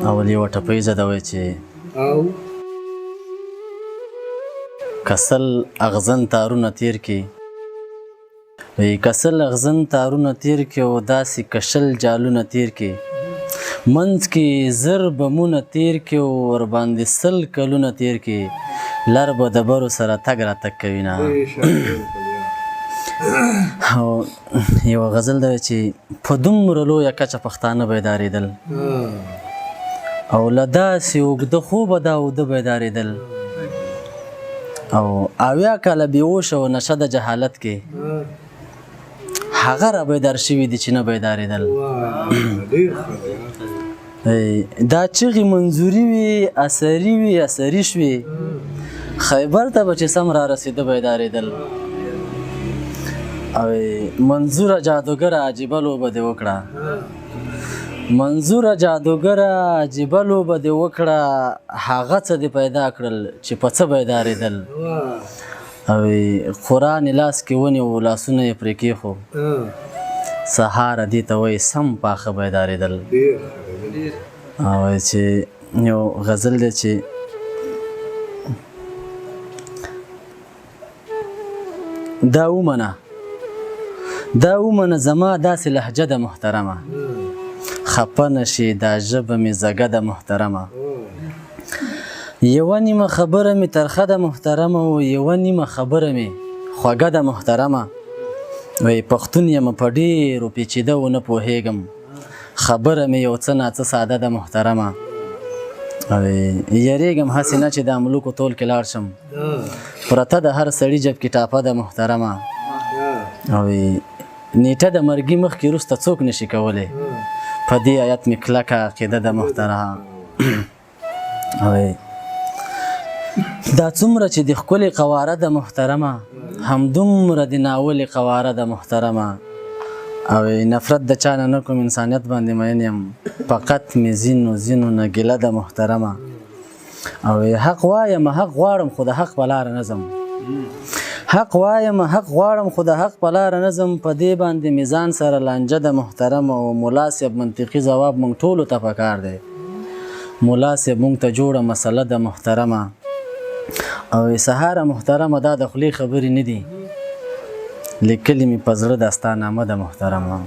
اول یوه ټپۍ زده وی چې کسل اغزن تارونه تیر کی وی کسل اغزن تارونه تیر کی او داسې کشل جالونه تیر کی منځ کې زر بمونه تیر کی او ورباندې سل کلونه تیر کی لر به د برو سره تګ راتګ کوي نه او یوه غزل ده چې په دومره لویه کچه پښتانه بیدارېدل او له داسې اوږده خوبه دا اوده بیدارېدل او اویا کاله بېهوشه و نشه د جهالت کې هغه را بیدار شوي دي چې نه بیدارېدل دا چغې منظوري وي اثري وي اثري شوي خیبر ته به چې سم را رسېده بیدارېدل او منظوره جادوګره عجیبه لوبه دې وکړه منظوره جادوګره عجیبه لوبه دې وکړه هغه څه دې پیدا کړل چې په څه بیدارېدل او قرآن لاس کې ونیو لاسونه یې پرې کېښو سهاره دې ته وایي سم پاخه بیدارېدل او چې یو غزل دی چې دا ومنه زما داسې لهجه ده محترمه خفه نشي دا ژبه مې زږه ده محترمه یوه نیمه خبره مې ترخه ده محترمه او یوه نیمه خبره مې خوږه ده محترمه وایي پښتون یم په ډېرو پیچیده ونه پوهېږم خبره مې یو څه ناڅه ساده ده محترمه او یریږم هسې نه چې د ملوکو تول کې لاړ شم پرته د هر سړي جب کې ټاپه ده محترمه او نیټه د مرګي مخکې وروسته څوک نشي کولی په دې آیت مې کلکه عقیده ده محترمه او دا څومره چې د ښکلې قواره ده محترمه همدومره د ناولې قواره ده محترمه او نفرت د چا نه نه کوم انسانیت باندې مین یم فقط مې ځینو نه ګیله ده محترمه او حق وایم حق غواړم خو د حق په لاره نه ځم حق وایم حق غواړم خو د حق په لاره نه ځم په دې باندې میزان سره لانجه ده محترمه او ملا صاحب منطقي ځواب موږ ټولو ته پکار دی ملا صاحب موږ ته جوړه مسله ده محترمه او سهاره محترمه دا د خولې خبرې نه دي لیکلي مې په زړه دا ستا نامه ده محترمه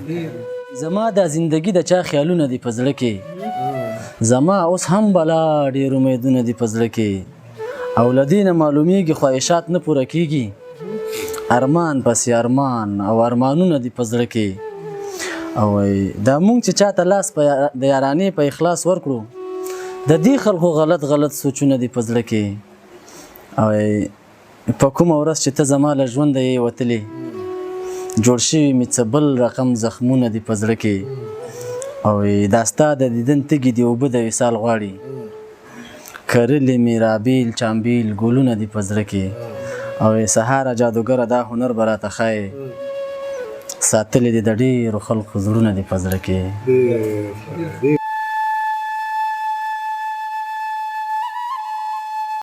زما دا زندګي د چا خیالونه دي په زړه کې زما اوس هم بلا ډېر امیدونه دي په زړه کې او له دې نه معلومیږي خواهشات نه پوره کیږي ارمان پسې ارمان او ارمانونه دي په زړه کې او دا مونږ چې چاته لاس د یارانې په اخلاص ورکړو د دې خلکو غلط سوچونه دي په زړه کې او په کومه ورځ چې ته زما له ژونده یې وتلې جوړ شوي مې څه بل رقم زخمونه دي په زړه کې او دا ستا د دیدن تږي دي اوبه د وصال غواړي کرلې مې رابیل چامبیل ګلونه دي په زړه کې او سهاره جادوګره دا هنر به راته ښایې ساتلې دي د ډېرو خلکو زړونه دي په زړه کې